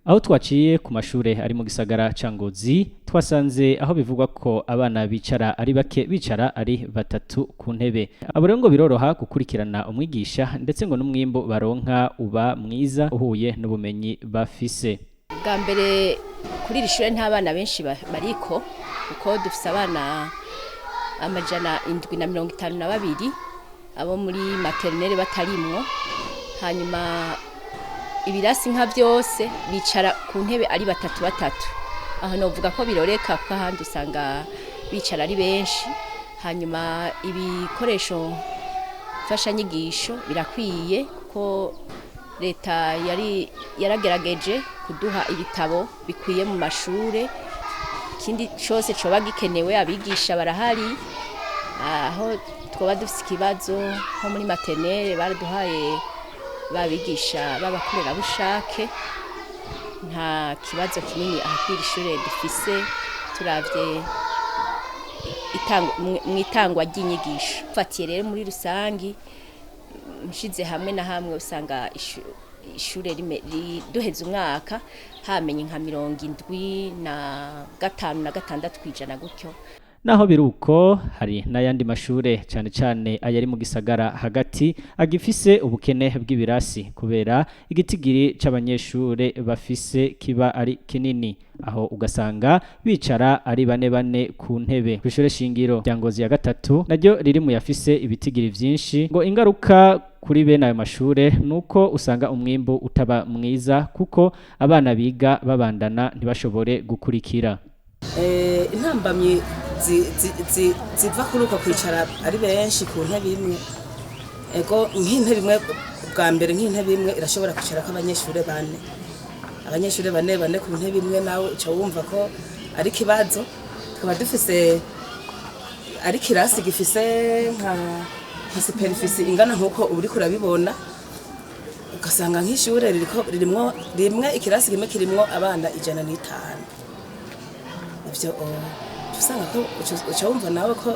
Aho twaciye ku mashure ari mu gisagara ca Ngozi twasanze aho bivugwa ko abana bicara ari bake bicara ari batatu ku ntebe. Abo rero ngo biroroha gukurikirana umwigisha ndetse ngo n'umwimbo baronka uba mwiza uhuye n'ubumenyi bafise. Bwa mbere kuri iri shure nta bana benshi bariko kuko dufise abana 752 abo muri maternelle batarimwo, hanyuma ibirasi nka byose bicara ku ntebe ari batatu. Aho novuga ko biroreka kuko ahandi usanga bicara ari benshi, hanyuma ibikoresho mfashanyigisho birakwiye kuko leta yaragerageje kuduha ibitabo bikwiye mu mashure, ikindi cyose coba gikenewe abigisha barahari. Aho twoba dufise ikibazo nko muri maternelle baraduhaye babigisha b'abakorerabushake, nta kibazo kinini aha kw'iri shure dufise turavye mw'itangwa ry'inyigisho. Fatiye rero muri rusangi nshize hamwe na hamwe usanga ishure duheze umwaka hamenye nka 75 na 6% gutyo. Naho biruko hari n'ayandi mashure cane cane ayari mu gisagara hagati agifise ubukene bw'ibirasi kubera igitigiri c'abanyeshure bafise kiba ari kinini, aho ugasanga bicara ari bane ku ntebe. Kw'ishure shingiro rya Ngozi ya gatatu naryo riri mu yafise ibitigiri vyinshi, ngo ingaruka kuri bene ayo mashure nuko usanga umwimbu utaba mwiza kuko abana biga babandana ntibashobore gukurikira. Intambamyi ziva kuri uko kwicara ari benshi ku ntebe imwe. Ego nk'intebe imwe bwa mbere nk'intebe imwe irashobora kwicarako abanyeshure bane ku ntebe imwe, nawe uca wumva ko ari kibazo. Tukaba dufise ari kirasi gifise nka superficie ingana nkuko uri kurabibona, ugasanga nk'ishure ririmwo ikirasi kimwe kirimwo abana 105. Ivyo usanga ko uca wumva nawe ko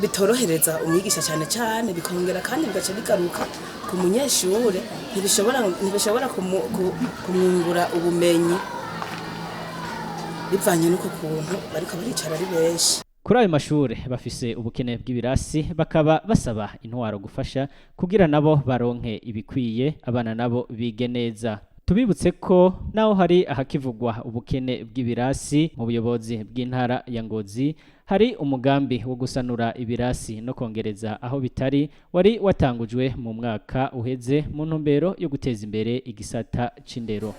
bitorohereza umwigisha cyane bikongera kandi bigaca bigaruka ku munyeshure, ntibishobora kumwungura ubumenyi bivanye n'uko kuntu bariko baricara ari benshi. Kuri ayo mashure bafise ubukene bw'ibirasi, bakaba basaba intwaro gufasha kugira nabo baronke ibikwiye abana nabo bige neza. Tubibutse ko naho hari ahakivugwa ubukene bw'ibirasi mu buyobozi bw'intara ya Ngozi, hari umugambi wo gusanura ibirasi no kongereza aho bitari wari watangujwe mu mwaka uheze mu ntumbero yo guteza imbere igisata c'indero.